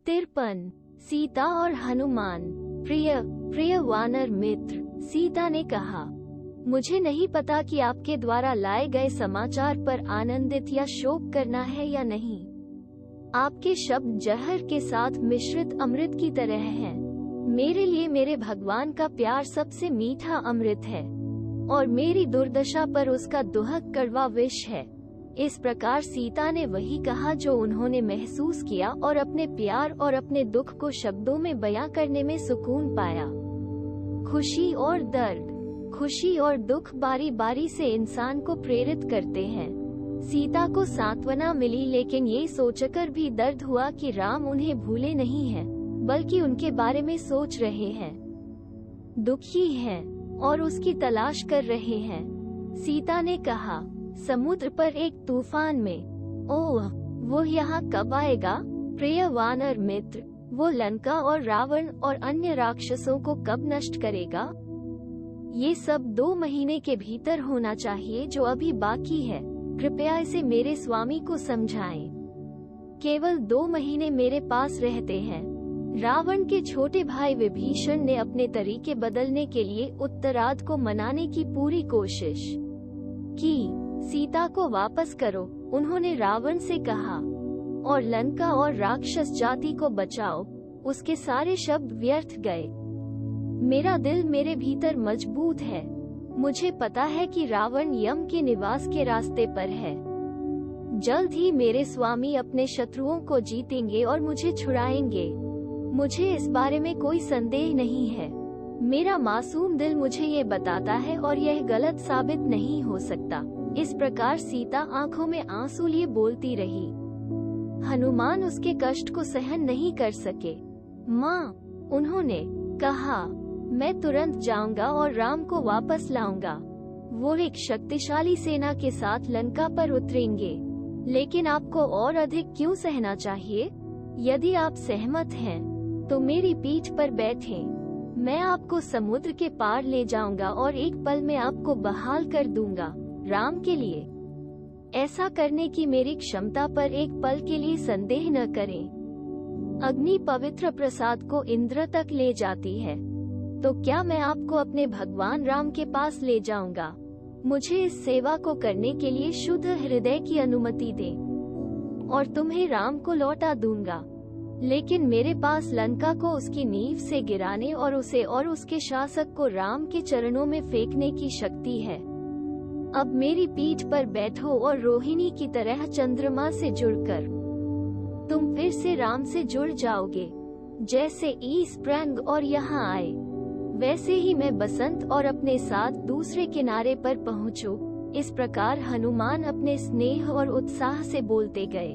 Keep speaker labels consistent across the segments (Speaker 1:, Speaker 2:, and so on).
Speaker 1: 53 सीता और हनुमान। प्रिय वानर मित्र, सीता ने कहा, मुझे नहीं पता कि आपके द्वारा लाए गए समाचार पर आनंदित या शोक करना है या नहीं। आपके शब्द जहर के साथ मिश्रित अमृत की तरह हैं। मेरे लिए मेरे भगवान का प्यार सबसे मीठा अमृत है और मेरी दुर्दशा पर उसका दुहक कड़वा विष है। इस प्रकार सीता ने वही कहा जो उन्होंने महसूस किया और अपने प्यार और अपने दुख को शब्दों में बयां करने में सुकून पाया। खुशी और दर्द, खुशी और दुख बारी बारी से इंसान को प्रेरित करते हैं। सीता को सांत्वना मिली, लेकिन ये सोचकर भी दर्द हुआ कि राम उन्हें भूले नहीं हैं, बल्कि उनके बारे में सोच रहे हैं, दुखी हैं और उसकी तलाश कर रहे हैं। सीता ने कहा, समुद्र पर एक तूफान में। ओह, वो यहाँ कब आएगा? प्रिय वानर मित्र, वो लंका और रावण और अन्य राक्षसों को कब नष्ट करेगा? ये सब 2 महीने के भीतर होना चाहिए जो अभी बाकी है। कृपया इसे मेरे स्वामी को समझाएं। केवल 2 महीने मेरे पास रहते हैं। रावण के छोटे भाई विभीषण ने अपने तरीके बदलने के लिए उत्तरार्ध को मनाने की पूरी कोशिश की। सीता को वापस करो, उन्होंने रावण से कहा, और लंका और राक्षस जाति को बचाओ। उसके सारे शब्द व्यर्थ गए। मेरा दिल मेरे भीतर मजबूत है। मुझे पता है कि रावण यम के निवास के रास्ते पर है। जल्द ही मेरे स्वामी अपने शत्रुओं को जीतेंगे और मुझे छुड़ाएंगे। मुझे इस बारे में कोई संदेह नहीं है। मेरा मासूम दिल मुझे ये बताता है और यह गलत साबित नहीं हो सकता। इस प्रकार सीता आंखों में आंसू लिए बोलती रही। हनुमान उसके कष्ट को सहन नहीं कर सके। माँ, उन्होंने कहा, मैं तुरंत जाऊंगा और राम को वापस लाऊंगा। वो एक शक्तिशाली सेना के साथ लंका पर उतरेंगे। लेकिन आपको और अधिक क्यों सहना चाहिए? यदि आप सहमत हैं, तो मेरी पीठ पर बैठें। मैं आपको समुद्र के पार ले जाऊंगा और एक पल में आपको बहाल कर दूंगा राम के लिए। ऐसा करने की मेरी क्षमता पर एक पल के लिए संदेह न करें। अग्नि पवित्र प्रसाद को इंद्र तक ले जाती है, तो क्या मैं आपको अपने भगवान राम के पास ले जाऊंगा? मुझे इस सेवा को करने के लिए शुद्ध हृदय की अनुमति दें और तुम्हें राम को लौटा दूंगा। लेकिन मेरे पास लंका को उसकी नींव से गिराने और उसे और उसके शासक को राम के चरणों में फेंकने की शक्ति है। अब मेरी पीठ पर बैठो और रोहिणी की तरह चंद्रमा से जुड़कर तुम फिर से राम से जुड़ जाओगे। जैसे स्प्रिंग और यहाँ आए, वैसे ही मैं बसंत और अपने साथ दूसरे किनारे पर पहुँचूं। इस प्रकार हनुमान अपने स्नेह और उत्साह से बोलते गए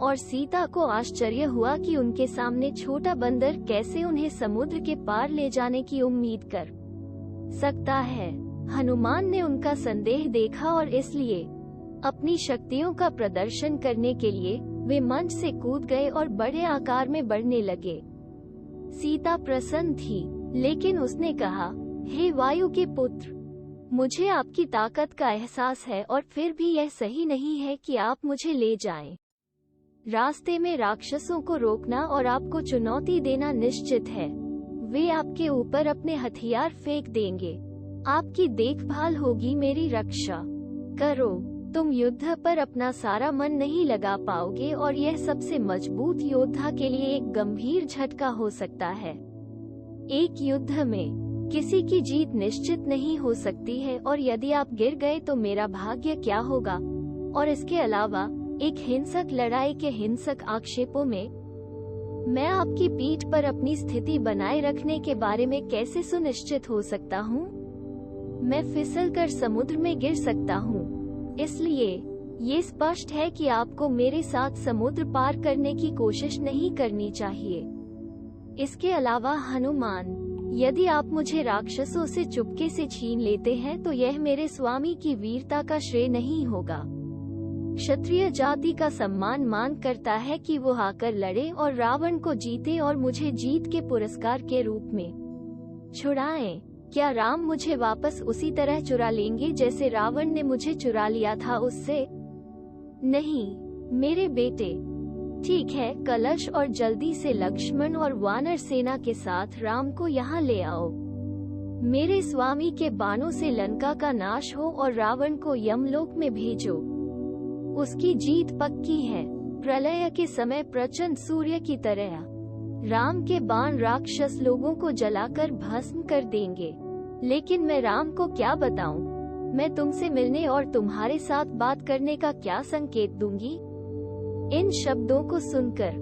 Speaker 1: और सीता को आश्चर्य हुआ कि उनके सामने छोटा बंदर कैसे उन्हें समुद्र के पार ले जाने की उम्मीद कर सकता है। हनुमान ने उनका संदेह देखा और इसलिए अपनी शक्तियों का प्रदर्शन करने के लिए वे मंच से कूद गए और बड़े आकार में बढ़ने लगे। सीता प्रसन्न थी, लेकिन उसने कहा, हे वायु के पुत्र, मुझे आपकी ताकत का एहसास है और फिर भी यह सही नहीं है कि आप मुझे ले जाएं। रास्ते में राक्षसों को रोकना और आपको चुनौती देना निश्चित है। वे आपके ऊपर अपने हथियार फेंक देंगे। आपकी देखभाल होगी, मेरी रक्षा करो। तुम युद्ध पर अपना सारा मन नहीं लगा पाओगे और यह सबसे मजबूत योद्धा के लिए एक गंभीर झटका हो सकता है। एक युद्ध में किसी की जीत निश्चित नहीं हो सकती है और यदि आप गिर गए तो मेरा भाग्य क्या होगा? और इसके अलावा एक हिंसक लड़ाई के हिंसक आक्षेपों में मैं आपकी पीठ पर अपनी स्थिति बनाए रखने के बारे में कैसे सुनिश्चित हो सकता हूँ? मैं फिसलकर समुद्र में गिर सकता हूँ। इसलिए ये स्पष्ट है कि आपको मेरे साथ समुद्र पार करने की कोशिश नहीं करनी चाहिए। इसके अलावा हनुमान, यदि आप मुझे राक्षसों से चुपके से छीन लेते हैं तो यह मेरे स्वामी की वीरता का श्रेय नहीं होगा। क्षत्रिय जाति का सम्मान मान करता है कि वो आकर लड़े और रावण को जीते और मुझे जीत के पुरस्कार के रूप में छुड़ाएं। क्या राम मुझे वापस उसी तरह चुरा लेंगे जैसे रावण ने मुझे चुरा लिया था उससे? नहीं, मेरे बेटे, ठीक है, कलश और जल्दी से लक्ष्मण और वानर सेना के साथ राम को यहाँ ले आओ। मेरे स्वामी के बाणों से लंका का नाश हो और रावण को यमलोक में भेजो। उसकी जीत पक्की है। प्रलय के समय प्रचंड सूर्य की तरह राम के बाण राक्षस लोगों को जलाकर भस्म कर देंगे। लेकिन मैं राम को क्या बताऊं? मैं तुमसे मिलने और तुम्हारे साथ बात करने का क्या संकेत दूंगी? इन शब्दों को सुनकर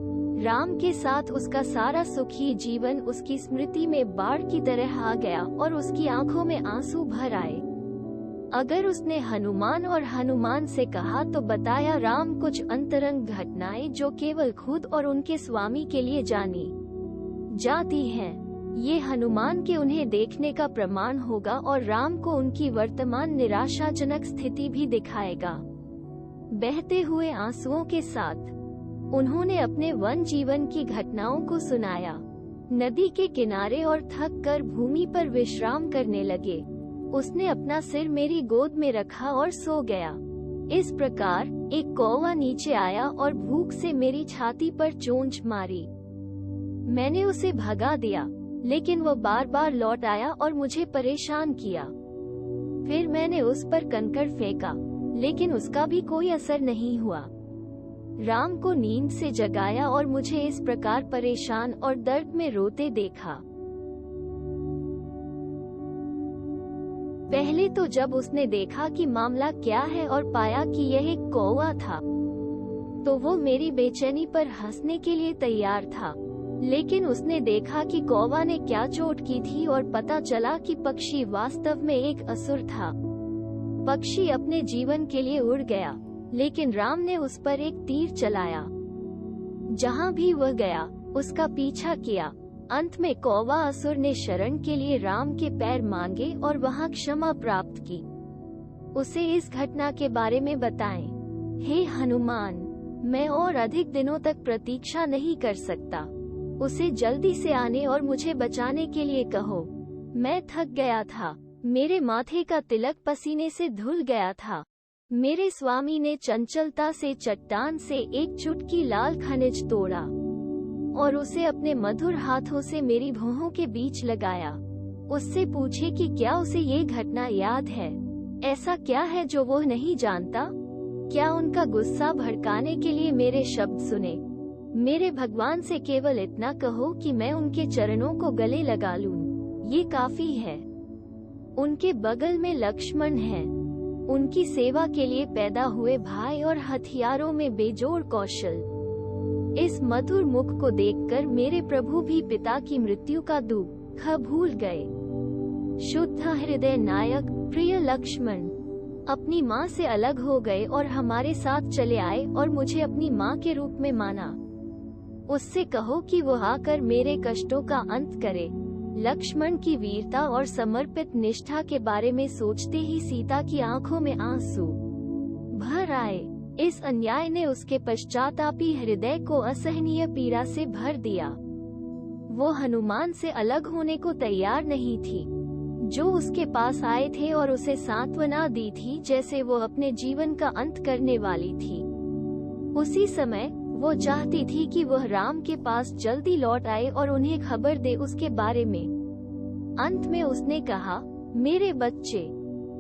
Speaker 1: राम के साथ उसका सारा सुखी जीवन उसकी स्मृति में बाढ़ की तरह आ गया और उसकी आंखों में आंसू भर आए। अगर उसने हनुमान और हनुमान से कहा तो बताया राम कुछ अंतरंग घटनाएं जो केवल खुद और उनके स्वामी के लिए जानी जाती हैं। ये हनुमान के उन्हें देखने का प्रमाण होगा और राम को उनकी वर्तमान निराशाजनक स्थिति भी दिखाएगा। बहते हुए आंसुओं के साथ उन्होंने अपने वन जीवन की घटनाओं को सुनाया। नदी के किनारे और थक कर भूमि पर विश्राम करने लगे। उसने अपना सिर मेरी गोद में रखा और सो गया। इस प्रकार एक कौवा नीचे आया और भूख से मेरी छाती पर चोंच मारी। मैंने उसे भगा दिया, लेकिन वह बार बार लौट आया और मुझे परेशान किया। फिर मैंने उस पर कंकड़ फेंका, लेकिन उसका भी कोई असर नहीं हुआ। राम को नींद से जगाया और मुझे इस प्रकार परेशान और दर्द में रोते देखा। पहले तो जब उसने देखा कि मामला क्या है और पाया कि यह एक कौवा था, तो वो मेरी बेचैनी पर हंसने के लिए तैयार था। लेकिन उसने देखा कि कौवा ने क्या चोट की थी और पता चला कि पक्षी वास्तव में एक असुर था। पक्षी अपने जीवन के लिए उड़ गया, लेकिन राम ने उस पर एक तीर चलाया। जहां भी वह गया, उसका पीछा किया। अंत में कौवा असुर ने शरण के लिए राम के पैर मांगे और वहां क्षमा प्राप्त की। उसे इस घटना के बारे में बताएं। हे हनुमान, मैं और अधिक दिनों तक प्रतीक्षा नहीं कर सकता। उसे जल्दी से आने और मुझे बचाने के लिए कहो। मैं थक गया था। मेरे माथे का तिलक पसीने से धुल गया था। मेरे स्वामी ने चंचलता से चट्टान से एक चुटकी लाल खनिज तोड़ा और उसे अपने मधुर हाथों से मेरी भौहों के बीच लगाया। उससे पूछे कि क्या उसे ये घटना याद है। ऐसा क्या है जो वो नहीं जानता? क्या उनका गुस्सा भड़काने के लिए मेरे शब्द सुने? मेरे भगवान से केवल इतना कहो कि मैं उनके चरणों को गले लगा लूं। ये काफी है। उनके बगल में लक्ष्मण है, उनकी सेवा के लिए पैदा हुए भाई और हथियारों में बेजोड़ कौशल। इस मधुर मुख को देखकर मेरे प्रभु भी पिता की मृत्यु का दुख भूल गए। शुद्ध हृदय नायक प्रिय लक्ष्मण अपनी माँ से अलग हो गए और हमारे साथ चले आए और मुझे अपनी माँ के रूप में माना। उससे कहो कि वो आकर मेरे कष्टों का अंत करे। लक्ष्मण की वीरता और समर्पित निष्ठा के बारे में सोचते ही सीता की आंखों में आंसू भर आए। इस अन्याय ने उसके पश्चातापी हृदय को असहनीय पीड़ा से भर दिया। वो हनुमान से अलग होने को तैयार नहीं थी, जो उसके पास आए थे और उसे सांत्वना दी थी जैसे वो अपने जीवन का अंत करने वाली थी। उसी समय वो चाहती थी कि वह राम के पास जल्दी लौट आए और उन्हें खबर दे उसके बारे में। अंत में उसने कहा, मेरे बच्चे,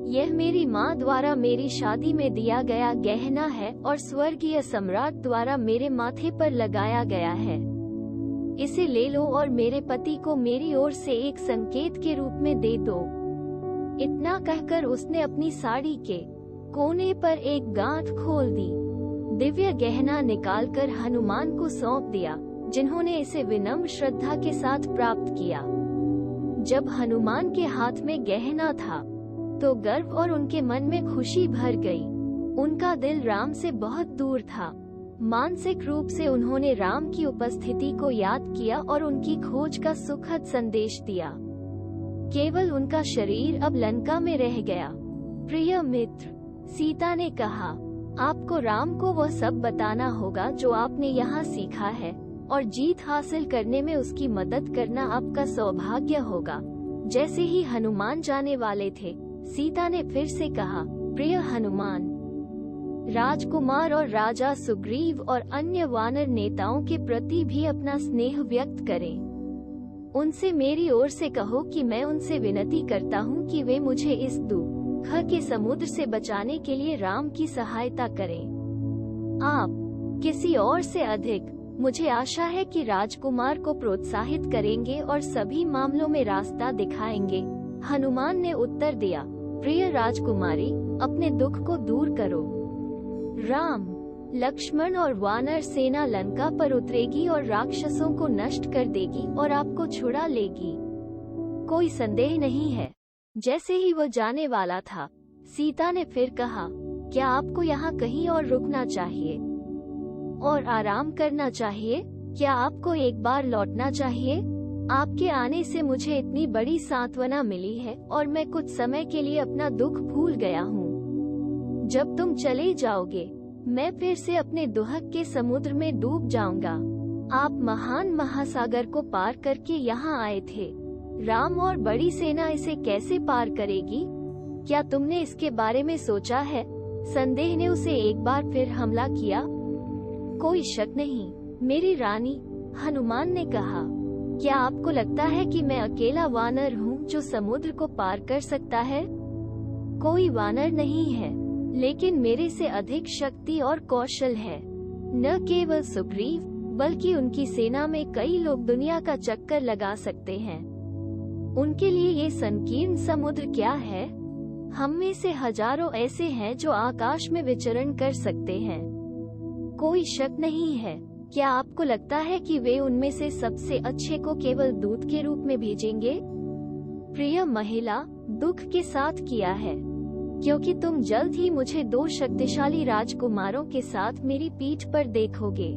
Speaker 1: यह मेरी माँ द्वारा मेरी शादी में दिया गया गहना है और स्वर्गीय सम्राट द्वारा मेरे माथे पर लगाया गया है। इसे ले लो और मेरे पति को मेरी ओर से एक संकेत के रूप में दे दो। इतना कहकर उसने अपनी साड़ी के कोने पर एक गांठ खोल दी। दिव्य गहना निकालकर हनुमान को सौंप दिया, जिन्होंने इसे विनम्र श्रद्धा के साथ प्राप्त किया। जब हनुमान के हाथ में गहना था तो गर्व और उनके मन में खुशी भर गई। उनका दिल राम से बहुत दूर था। मानसिक रूप से उन्होंने राम की उपस्थिति को याद किया और उनकी खोज का सुखद संदेश दिया। केवल उनका शरीर अब लंका में रह गया। प्रिय मित्र, सीता ने कहा, आपको राम को वह सब बताना होगा जो आपने यहाँ सीखा है, और जीत हासिल करने में उसकी मदद करना आपका सौभाग्य होगा। जैसे ही हनुमान जाने वाले थे, सीता ने फिर से कहा, प्रिय हनुमान, राजकुमार और राजा सुग्रीव और अन्य वानर नेताओं के प्रति भी अपना स्नेह व्यक्त करें। उनसे मेरी ओर से कहो कि मैं उनसे विनती करता हूँ कि वे मुझे इस दुख के समुद्र से बचाने के लिए राम की सहायता करें। आप किसी और से अधिक मुझे आशा है कि राजकुमार को प्रोत्साहित करेंगे और सभी मामलों में रास्ता दिखाएंगे। हनुमान ने उत्तर दिया, प्रिय राजकुमारी, अपने दुख को दूर करो। राम, लक्ष्मण और वानर सेना लंका पर उतरेगी और राक्षसों को नष्ट कर देगी और आपको छुड़ा लेगी। कोई संदेह नहीं है। जैसे ही वो जाने वाला था, सीता ने फिर कहा, क्या आपको यहाँ कहीं और रुकना चाहिए और आराम करना चाहिए? क्या आपको एक बार लौटना चाहिए? आपके आने से मुझे इतनी बड़ी सांत्वना मिली है और मैं कुछ समय के लिए अपना दुख भूल गया हूँ। जब तुम चले जाओगे, मैं फिर से अपने दुहक के समुद्र में डूब जाऊंगा। आप महान महासागर को पार करके यहाँ आए थे। राम और बड़ी सेना इसे कैसे पार करेगी? क्या तुमने इसके बारे में सोचा है? संदेह ने उसे एक बार फिर हमला किया। कोई शक नहीं, मेरी रानी, हनुमान ने कहा। क्या आपको लगता है कि मैं अकेला वानर हूँ जो समुद्र को पार कर सकता है? कोई वानर नहीं है, लेकिन मेरे से अधिक शक्ति और कौशल है। न केवल सुग्रीव, बल्कि उनकी सेना में कई लोग दुनिया का चक्कर लगा सकते हैं। उनके लिए ये संकीर्ण समुद्र क्या है? हम में से हजारों ऐसे हैं जो आकाश में विचरण कर सकते हैं। कोई शक नहीं है। क्या आपको लगता है कि वे उनमें से सबसे अच्छे को केवल दूत के रूप में भेजेंगे? प्रिय महिला, दुख के साथ किया है, क्योंकि तुम जल्द ही मुझे 2 शक्तिशाली राजकुमारों के साथ मेरी पीठ पर देखोगे।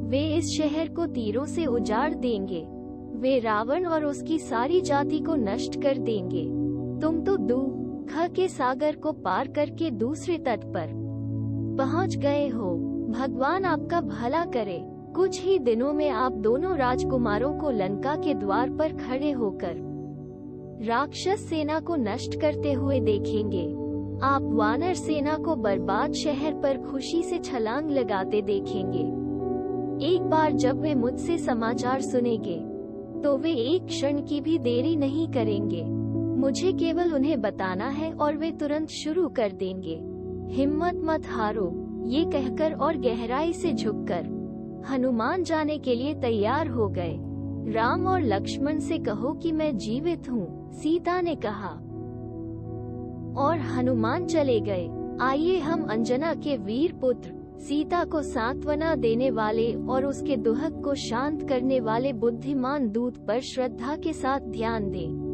Speaker 1: वे इस शहर को तीरों से उजाड़ देंगे। वे रावण और उसकी सारी जाति को नष्ट कर देंगे। तुम तो दुख के सागर को पार करके दूसरे तट पर पहुंच गए हो। भगवान आपका भला करे। कुछ ही दिनों में आप दोनों राजकुमारों को लंका के द्वार पर खड़े होकर राक्षस सेना को नष्ट करते हुए देखेंगे। आप वानर सेना को बर्बाद शहर पर खुशी से छलांग लगाते देखेंगे। एक बार जब वे मुझसे समाचार सुनेंगे, तो वे एक क्षण की भी देरी नहीं करेंगे। मुझे केवल उन्हें बताना है और वे तुरंत शुरू कर देंगे। हिम्मत मत हारो, ये कहकर और गहराई से झुककर हनुमान जाने के लिए तैयार हो गए। राम और लक्ष्मण से कहो कि मैं जीवित हूँ, सीता ने कहा, और हनुमान चले गए। आइए हम अंजना के वीर पुत्र, सीता को सांत्वना देने वाले और उसके दुहक को शांत करने वाले बुद्धिमान दूत पर श्रद्धा के साथ ध्यान दें।